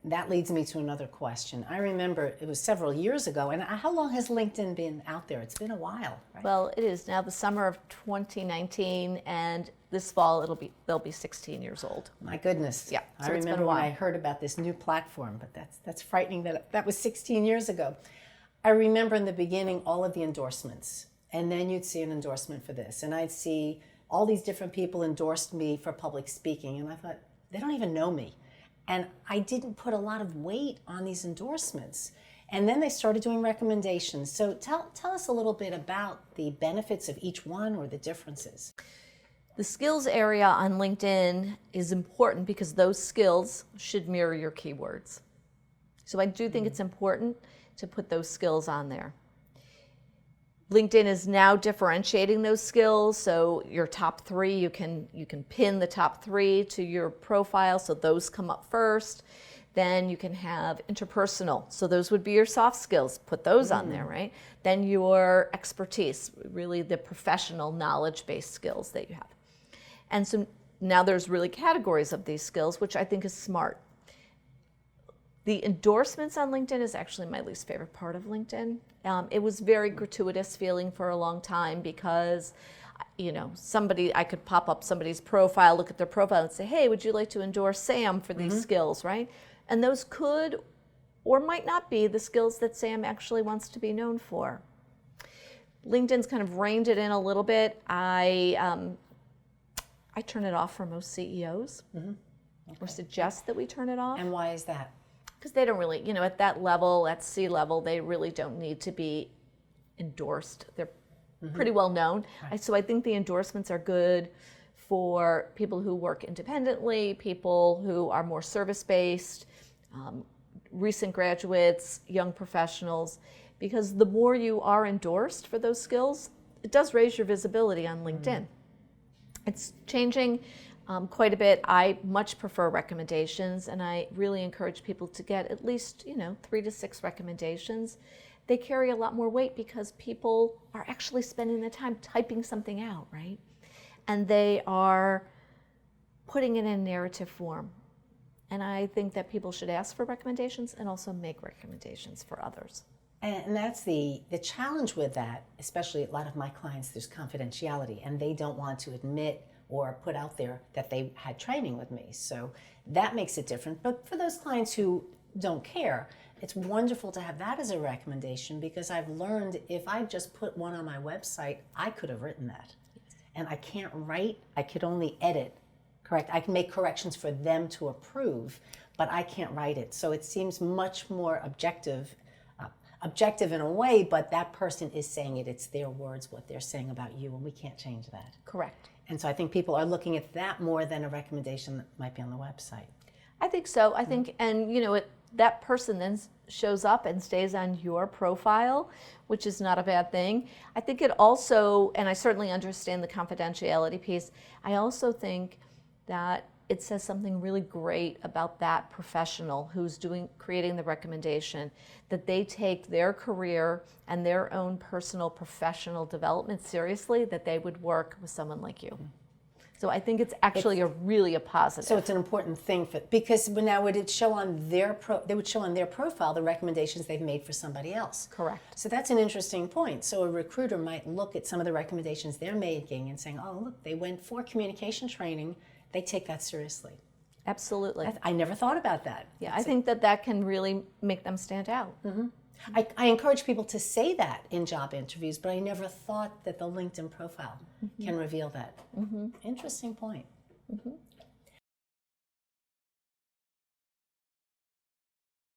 that leads me to another question. I remember it was several years ago, and how long has LinkedIn been out there? It's been a while, right? Well, it is now the summer of 2019, and this fall they'll be 16 years old. My goodness. Yeah. I remember when I heard about this new platform, but that's frightening that was 16 years ago. I remember in the beginning all of the endorsements, and then you'd see an endorsement for this, and I'd see all these different people endorsed me for public speaking, and I thought, they don't even know me. And I didn't put a lot of weight on these endorsements. And then they started doing recommendations. So tell us a little bit about the benefits of each one or the differences. The skills area on LinkedIn is important because those skills should mirror your keywords. So I do think it's important to put those skills on there. LinkedIn is now differentiating those skills, so your top 3, you can pin the top 3 to your profile, so those come up first. Then you can have interpersonal, so those would be your soft skills, put those on there, right? Then your expertise, really the professional knowledge-based skills that you have. And so now there's really categories of these skills, which I think is smart. The endorsements on LinkedIn is actually my least favorite part of LinkedIn. It was very gratuitous feeling for a long time because, I could pop up somebody's profile, look at their profile and say, hey, would you like to endorse Sam for these skills, right? And those could or might not be the skills that Sam actually wants to be known for. LinkedIn's kind of reined it in a little bit. I turn it off for most CEOs or suggest that we turn it off. And why is that? Because they don't really, at that level, at C-level, they really don't need to be endorsed. They're pretty well known. Right. So I think the endorsements are good for people who work independently, people who are more service-based, recent graduates, young professionals, because the more you are endorsed for those skills, it does raise your visibility on LinkedIn. It's changing quite a bit. I much prefer recommendations, and I really encourage people to get at least 3 to 6 recommendations. They carry a lot more weight because people are actually spending the time typing something out, right? And they are putting it in narrative form. And I think that people should ask for recommendations and also make recommendations for others. And that's the challenge with that, especially a lot of my clients, there's confidentiality, and they don't want to admit or put out there that they had training with me. So that makes it different. But for those clients who don't care, it's wonderful to have that as a recommendation, because I've learned if I just put one on my website, I could have written that. And I can't write, I could only edit, correct? I can make corrections for them to approve, but I can't write it. So it seems much more objective in a way, but that person is saying it. It's their words, what they're saying about you, and we can't change that. Correct. And so I think people are looking at that more than a recommendation that might be on the website. I think so. I think, and that person then shows up and stays on your profile, which is not a bad thing. I think it also, and I certainly understand the confidentiality piece, I also think that it says something really great about that professional who's creating the recommendation, that they take their career and their own personal professional development seriously, that they would work with someone like you. So I think it's actually really a positive. So it's an important thing because now would it show on they would show on their profile the recommendations they've made for somebody else. Correct. So that's an interesting point. So a recruiter might look at some of the recommendations they're making and saying, oh, look, they went for communication training. They take that seriously. Absolutely. I never thought about that. Yeah, I think that can really make them stand out. Mm-hmm. I encourage people to say that in job interviews, but I never thought that the LinkedIn profile can reveal that. Interesting point.